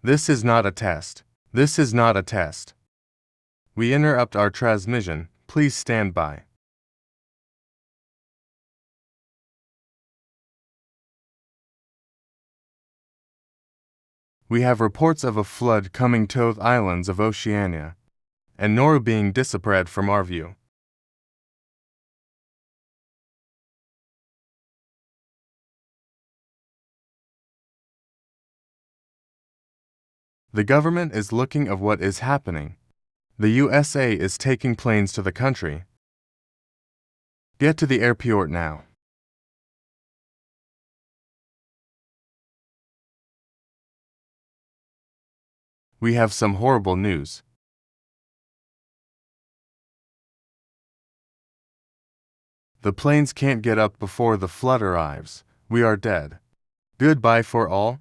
This is not a test. This is not a test. We interrupt our transmission. Please stand by. We have reports of a flood coming to the islands of Oceania, and Nora being disappeared from our view. The government is looking at what is happening. The USA is taking planes to the country. Get to the airport now. We have some horrible news. The planes can't get up before the flood arrives. We are dead. Goodbye for all.